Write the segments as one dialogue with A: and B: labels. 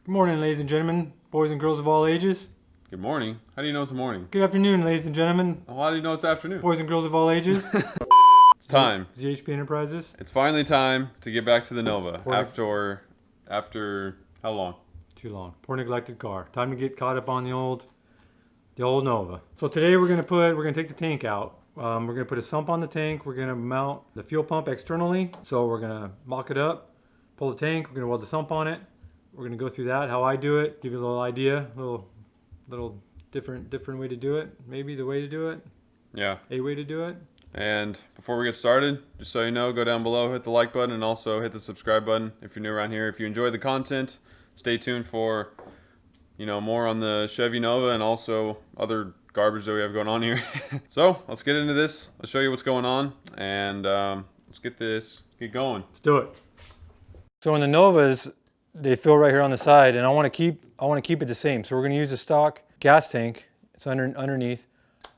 A: Good morning, ladies and gentlemen, boys and girls of all ages.
B: Good morning. How do you know it's morning?
A: Good afternoon, ladies and gentlemen,
B: How do you know it's afternoon?
A: boys and girls of all ages.
B: It's time.
A: ZHP Enterprises.
B: It's finally time to get back to the Nova after how long?
A: Too long. Poor neglected car. Time to get caught up on the old Nova. So today we're gonna take the tank out. We're gonna put a sump on the tank. We're gonna mount the fuel pump externally. So we're gonna mock it up, pull the tank. We're gonna weld the sump on it. We're gonna go through that, how I do it, give you a little idea, little different way to do it. Maybe the way to do it.
B: Yeah.
A: A way to do it.
B: And before we get started, just so you know, go down below, hit the like button, and also hit the subscribe button if you're new around here. If you enjoy the content, stay tuned for, more on the Chevy Nova and also other garbage that we have going on here. So let's get into this. I'll show you what's going on, and let's get going.
A: Let's do it. So in the Novas, they fill right here on the side, and I want to keep it the same. So we're going to use a stock gas tank. It's underneath.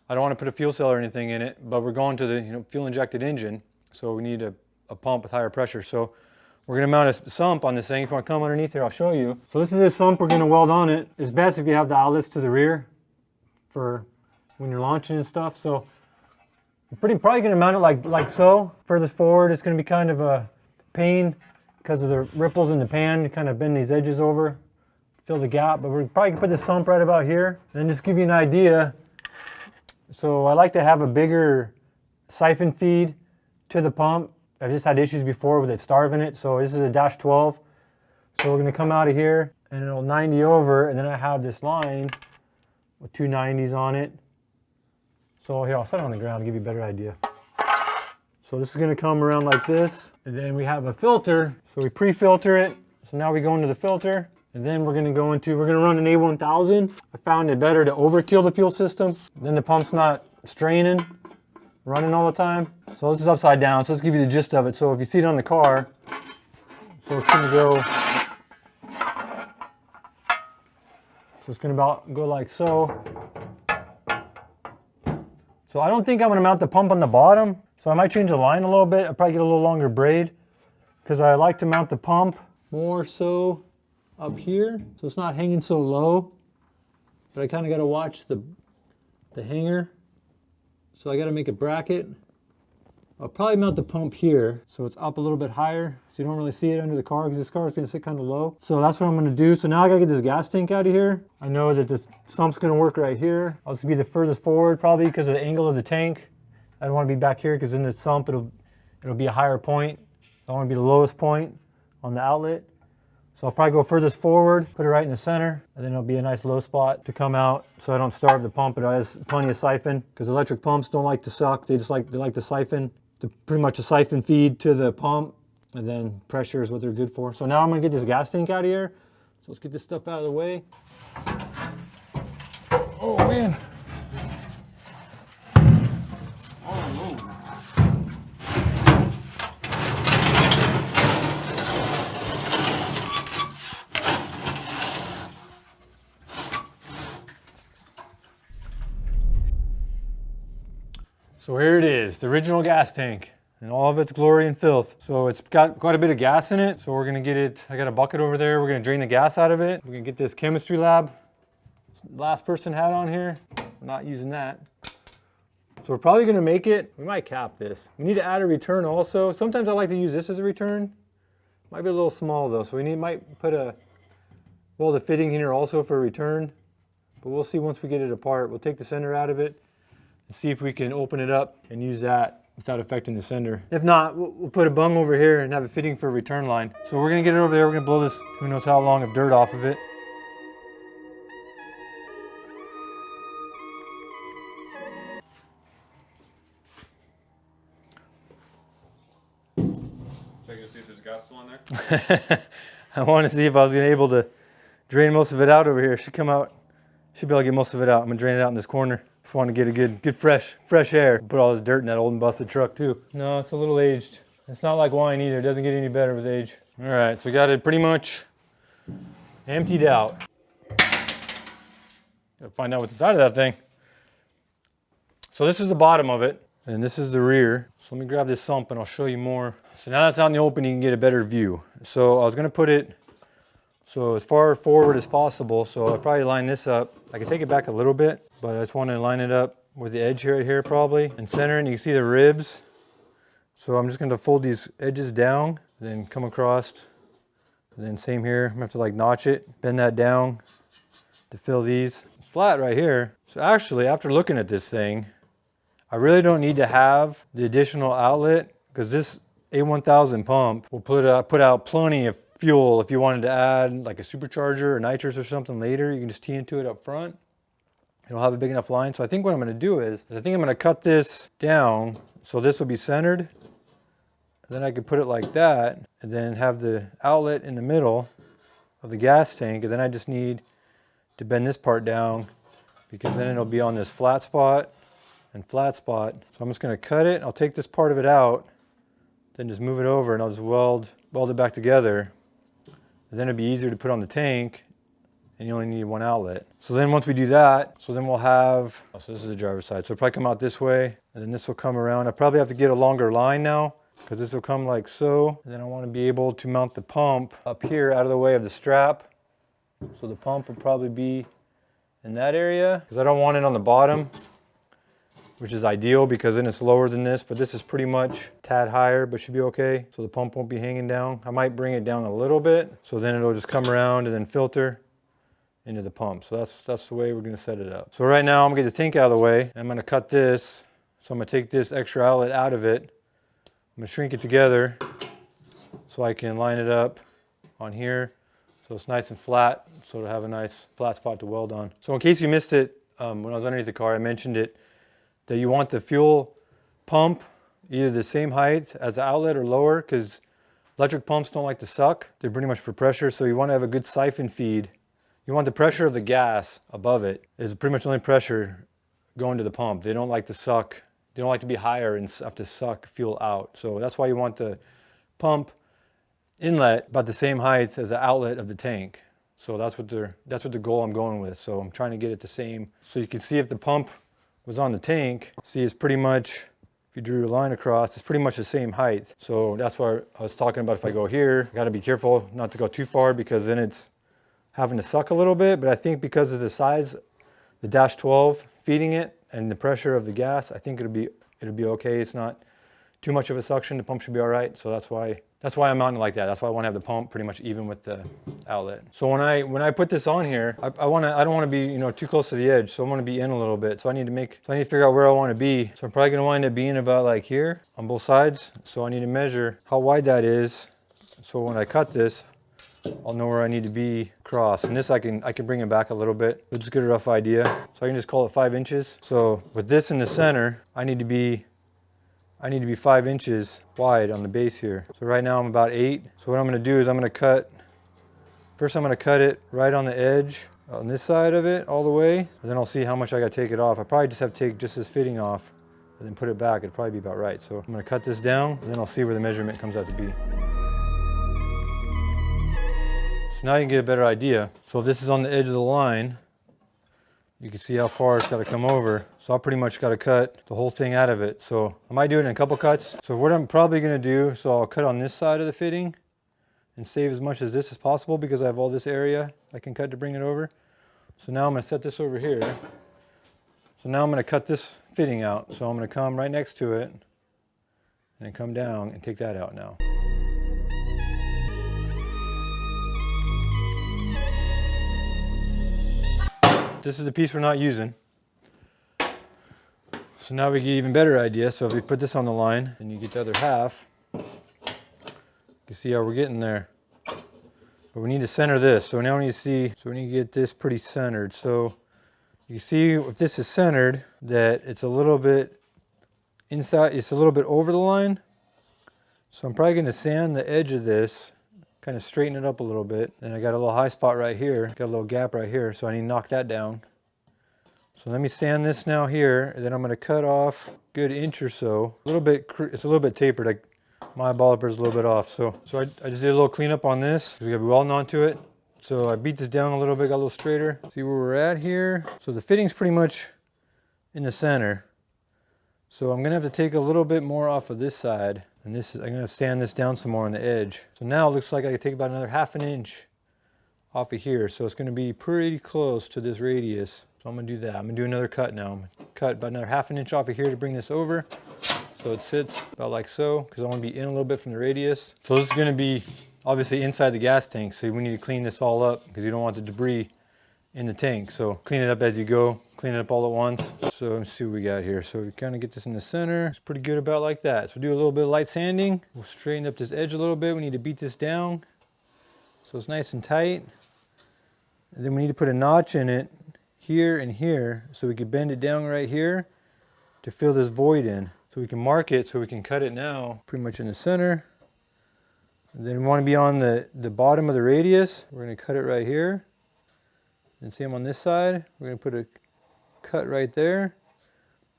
A: I don't want to put a fuel cell or anything in it, but we're going to the fuel injected engine, so we need a pump with higher pressure. So we're going to mount a sump on this thing. If you want to come underneath here, I'll show you. So this is the sump we're going to weld on it. It's best if you have the outlets to the rear for when you're launching and stuff. So I'm probably going to mount it like so. Furthest forward, it's going to be kind of a pain because of the ripples in the pan. You kind of bend these edges over, fill the gap. But we're probably going to put the sump right about here. And just give you an idea. So I like to have a bigger siphon feed to the pump. I've just had issues before with it starving it. So this is a -12. So we're going to come out of here and it'll 90 over. And then I have this line with two 90s on it. So here, I'll set it on the ground to give you a better idea. So this is going to come around like this. And then we have a filter. So we pre-filter it. So now we go into the filter. And then we're going to run an A1000. I found it better to overkill the fuel system. Then the pump's not straining, running all the time. So this is upside down. So let's give you the gist of it. So if you see it on the car, so it's going to go. So it's going to go like so. So I don't think I'm going to mount the pump on the bottom. So I might change the line a little bit. I'll probably get a little longer braid because I like to mount the pump more so up here, so it's not hanging so low. But I kind of got to watch the hanger. So I got to make a bracket. I'll probably mount the pump here so it's up a little bit higher so you don't really see it under the car because this car is going to sit kind of low. So that's what I'm going to do. So now I got to get this gas tank out of here. I know that this sump's going to work right here. I'll just be the furthest forward probably because of the angle of the tank. I don't want to be back here because in the sump it'll be a higher point. I don't want to be the lowest point on the outlet. So I'll probably go furthest forward, put it right in the center, and then it'll be a nice low spot to come out so I don't starve the pump. It has plenty of siphon because electric pumps don't like to suck. They like to siphon, pretty much a siphon feed to the pump, and then pressure is what they're good for. So now I'm going to get this gas tank out of here. So let's get this stuff out of the way. Oh man. So here it is, the original gas tank in all of its glory and filth. So it's got quite a bit of gas in it. So we're gonna get it, I got a bucket over there. We're gonna drain the gas out of it. We're gonna get this chemistry lab last person had on here. We're not using that. So we're probably gonna make it, we might cap this. We need to add a return also. Sometimes I like to use this as a return. Might be a little small though. So might put the fitting here also for a return. But we'll see once we get it apart. We'll take the center out of it. See if we can open it up and use that without affecting the sender. If not, we'll put a bung over here and have a fitting for a return line. So we're gonna get it over there, we're gonna blow this who knows how long of dirt off of it.
B: Checking to see if there's gas still in there?
A: I wanted to see if I was gonna be able to drain most of it out over here. Should be able to get most of it out. I'm gonna drain it out in this corner. Just want to get a good fresh air. Put all this dirt in that old and busted truck too. No, it's a little aged. It's not like wine either. It doesn't get any better with age. All right, so we got it pretty much emptied out. Gotta find out what's inside of that thing. So this is the bottom of it. And this is the rear. So let me grab this sump and I'll show you more. So now that's out in the open, you can get a better view. So I was gonna put it So as far forward as possible. So I'll probably line this up. I can take it back a little bit, but I just want to line it up with the edge right here probably. And center, and you can see the ribs. So I'm just going to fold these edges down, and then come across. And then same here, I'm going to have to like notch it, bend that down to fill these. It's flat right here. So actually, after looking at this thing, I really don't need to have the additional outlet, because this A1000 pump will put out plenty of fuel. If you wanted to add like a supercharger or nitrous or something later, you can just tee into it up front. It'll have a big enough line. So I think what I'm going to do is, I think I'm going to cut this down so this will be centered. Then I could put it like that, and then have the outlet in the middle of the gas tank, and then I just need to bend this part down, because then it'll be on this flat spot and flat spot. So I'm just going to cut it. I'll take this part of it out, then just move it over, and I'll just weld it back together. And then it'll be easier to put on the tank, and you only need one outlet. So then once we do that, so then we'll have, so this is the driver's side. So it'll probably come out this way, and then this will come around. I probably have to get a longer line now, because this will come like so. And then I want to be able to mount the pump up here out of the way of the strap. So the pump will probably be in that area, because I don't want it on the bottom, which is ideal because then it's lower than this, but this is pretty much a tad higher, but should be okay. So the pump won't be hanging down. I might bring it down a little bit, so then it'll just come around and then filter into the pump. So that's the way we're going to set it up. So right now I'm going to get the tank out of the way. I'm going to cut this. So I'm going to take this extra outlet out of it. I'm going to shrink it together so I can line it up on here so it's nice and flat, so it'll have a nice flat spot to weld on. So in case you missed it, when I was underneath the car, I mentioned it, that you want the fuel pump either the same height as the outlet or lower, because electric pumps don't like to suck. They're pretty much for pressure, so you want to have a good siphon feed. You want the pressure of the gas above it is pretty much the only pressure going to the pump. They don't like to suck. They don't like to be higher and have to suck fuel out. So that's why you want the pump inlet about the same height as the outlet of the tank. So that's what the goal I'm going with. So I'm trying to get it the same. So you can see if the pump was on the tank, see it's pretty much, if you drew a line across, it's pretty much the same height. So that's why I was talking about if I go here, I got to be careful not to go too far, because then it's having to suck a little bit. But I think because of the size, the dash 12 feeding it and the pressure of the gas, I think it'll be okay. It's not too much of a suction. The pump should be all right. So that's why I'm mounting like that. That's why I want to have the pump pretty much even with the outlet. So when I put this on here, I don't want to be too close to the edge. So I want to be in a little bit. So I need to figure out where I want to be. So I'm probably going to wind up being about like here on both sides. So I need to measure how wide that is. So when I cut this, I'll know where I need to be across. And this I can bring it back a little bit. We'll just get a rough idea. So I can just call it 5 inches. So with this in the center, I need to be 5 inches wide on the base here. So right now I'm about 8. So what I'm going to do is I'm going to cut it right on the edge on this side of it all the way. And then I'll see how much I got to take it off. I probably just have to take just this fitting off and then put it back. It'd probably be about right. So I'm going to cut this down, and then I'll see where the measurement comes out to be. So now you can get a better idea. So if this is on the edge of the line, you can see how far it's got to come over. So I pretty much got to cut the whole thing out of it. So I might do it in a couple cuts. So what I'm probably going to do, so I'll cut on this side of the fitting and save as much as this as possible, because I have all this area I can cut to bring it over. So now I'm going to set this over here. So now I'm going to cut this fitting out. So I'm going to come right next to it and then come down and take that out now. This is the piece we're not using. So now we get an even better idea. So if we put this on the line and you get the other half, you can see how we're getting there. But we need to center this. So now we need to get this pretty centered. So you can see if this is centered, that it's a little bit inside, it's a little bit over the line. So I'm probably going to sand the edge of this, kind of straighten it up a little bit. And I got a little high spot right here, got a little gap right here, so I need to knock that down. So let me sand this now here, and then I'm going to cut off a good inch or so. It's a little bit tapered. My ball is a little bit off. So I just did a little cleanup on this, because we got to be welding onto it. So I beat this down a little bit, got a little straighter. See where we're at here. So the fitting's pretty much in the center. So I'm going to have to take a little bit more off of this side. And I'm going to sand this down some more on the edge. So now it looks like I can take about another 1/2 inch off of here. So it's gonna be pretty close to this radius. So I'm gonna do that. I'm gonna do another cut now. I'm gonna cut about another 1/2 inch off of here to bring this over. So it sits about like so, because I want to be in a little bit from the radius. So this is going to be obviously inside the gas tank. So we need to clean this all up because you don't want the debris in the tank. So clean it up as you go, clean it up all at once. So let's see what we got here. So we kind of get this in the center. It's pretty good about like that. So do a little bit of light sanding. We'll straighten up this edge a little bit. We need to beat this down so it's nice and tight. And then we need to put a notch in it here and here so we can bend it down right here to fill this void in. So we can mark it so we can cut it now pretty much in the center. And then we want to be on the bottom of the radius. We're going to cut it right here. And same on this side. We're going to put a cut right there.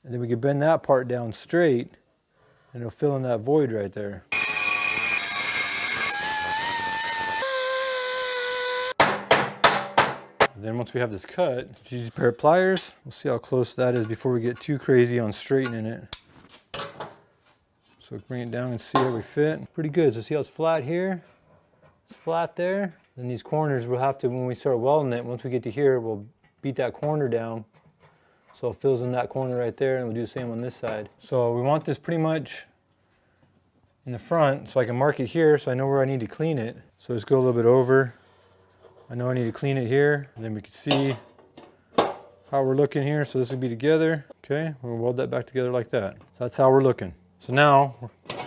A: And then we can bend that part down straight and it'll fill in that void right there. And then once we have this cut, just use a pair of pliers. We'll see how close that is before we get too crazy on straightening it. So bring it down and see how we fit. Pretty good. So see how it's flat here? It's flat there. Then these corners we'll have to, when we start welding it, once we get to here, we'll beat that corner down. So it fills in that corner right there, and we'll do the same on this side. So we want this pretty much in the front, so I can mark it here so I know where I need to clean it. So just go a little bit over. I know I need to clean it here, and then we can see how we're looking here. So this will be together. Okay, we'll weld that back together like that. So that's how we're looking. So now,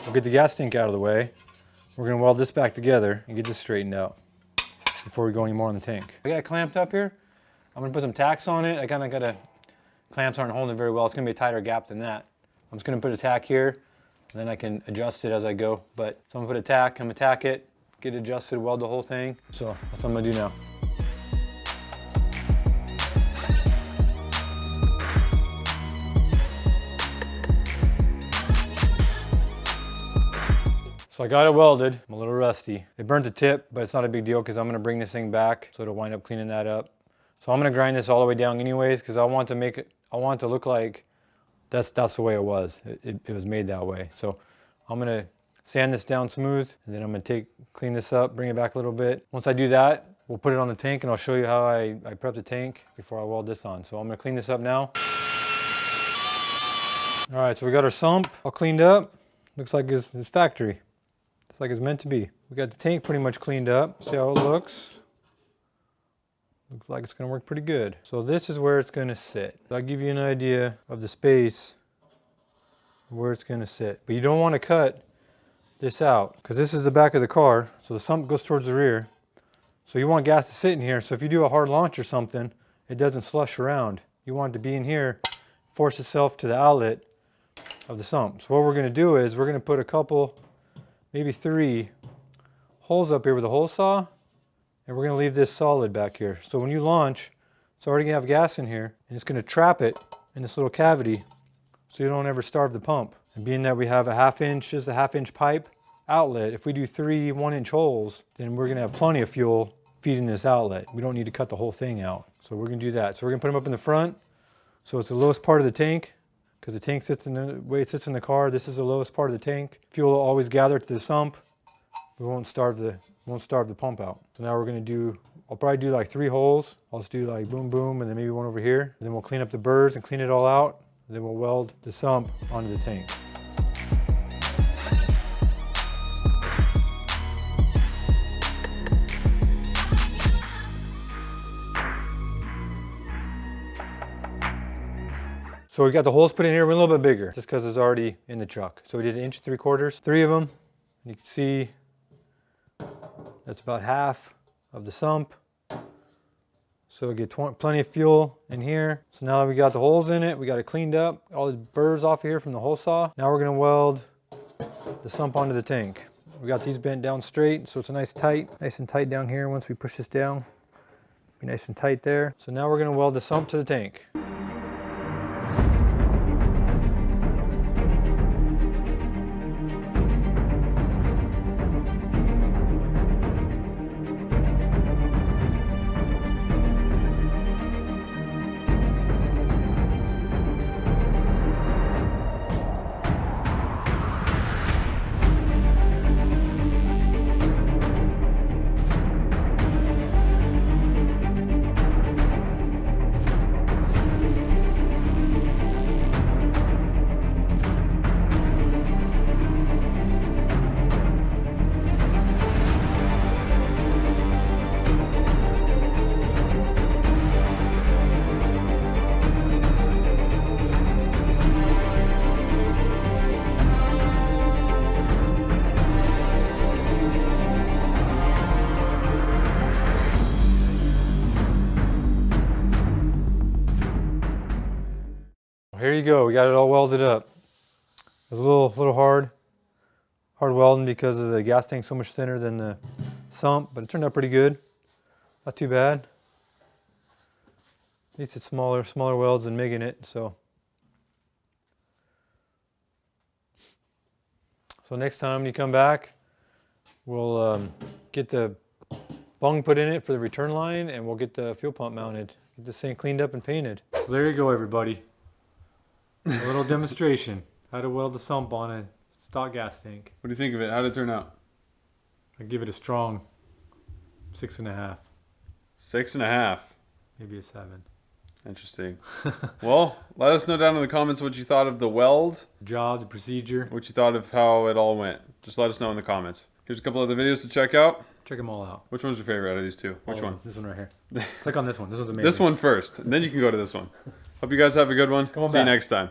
A: we'll get the gas tank out of the way. We're gonna weld this back together and get this straightened out before we go any more on the tank. I got it clamped up here. I'm gonna put some tacks on it. I kinda gotta, clamps aren't holding it very well. It's gonna be a tighter gap than that. I'm just gonna put a tack here, and then I can adjust it as I go. But so I'm gonna put a tack, I'm gonna tack it, get it adjusted, weld the whole thing. So that's what I'm gonna do now. So I got it welded. I'm a little rusty. It burnt the tip, but it's not a big deal because I'm gonna bring this thing back, so it'll wind up cleaning that up. So I'm gonna grind this all the way down anyways, because I want to make it, I want it to look like that's the way it was. It was made that way. So I'm gonna sand this down smooth, and then I'm gonna clean this up, bring it back a little bit. Once I do that, we'll put it on the tank, and I'll show you how I prep the tank before I weld this on. So I'm gonna clean this up now. All right, so we got our sump all cleaned up. Looks like it's factory. It's like it's meant to be. We got the tank pretty much cleaned up. See how it looks? Looks like it's gonna work pretty good. So this is where it's gonna sit. I'll give you an idea of the space where it's gonna sit. But you don't wanna cut this out because this is the back of the car. So the sump goes towards the rear. So you want gas to sit in here. So if you do a hard launch or something, it doesn't slush around. You want it to be in here, force itself to the outlet of the sump. So what we're gonna do is we're gonna put a couple, maybe 3 holes up here with a hole saw, and we're gonna leave this solid back here. So when you launch, it's already gonna have gas in here, and it's gonna trap it in this little cavity so you don't ever starve the pump. And being that we have a 1/2 inch, just a 1/2 inch pipe outlet, if we do 3 1-inch holes, then we're gonna have plenty of fuel feeding this outlet. We don't need to cut the whole thing out. So we're gonna do that. So we're gonna put them up in the front, so it's the lowest part of the tank, because the tank sits in the way it sits in the car. This is the lowest part of the tank. Fuel will always gather to the sump. We won't starve the pump out. So now we're gonna do, I'll probably do like 3 holes. I'll just do like boom, boom, and then maybe one over here. And then we'll clean up the burrs and clean it all out. And then we'll weld the sump onto the tank. So we got the holes put in here. We're a little bit bigger just because it's already in the truck. So we did 1 3/4, 3 of them. And you can see that's about half of the sump. So we get plenty of fuel in here. So now that we got the holes in it, we got it cleaned up, all the burrs off of here from the hole saw. Now we're gonna weld the sump onto the tank. We got these bent down straight, so it's a nice and tight down here. Once we push this down, be nice and tight there. So now we're gonna weld the sump to the tank. here you go. We got it all welded up. It was a little hard welding because of the gas tank so much thinner than the sump, but it turned out pretty good. Not too bad. At least it's smaller welds than MIGging it. So next time when you come back, we'll get the bung put in it for the return line, and we'll get the fuel pump mounted. Get this thing cleaned up and painted. So there you go, everybody. A little demonstration how to weld the sump on a stock gas tank.
B: What do you think of it? How did it turn out?
A: I give it a strong 6.5.
B: 6.5.
A: Maybe a 7.
B: Interesting. Well, let us know down in the comments what you thought of the weld.
A: Job, the procedure.
B: What you thought of how it all went. Just let us know in the comments. Here's a couple other videos to check out.
A: Check them all out.
B: Which one's your favorite out of these two? Which one?
A: This one right here. Click on this one. This one's amazing.
B: This one first, and then you can go to this one. Hope you guys have a good one. See you next time.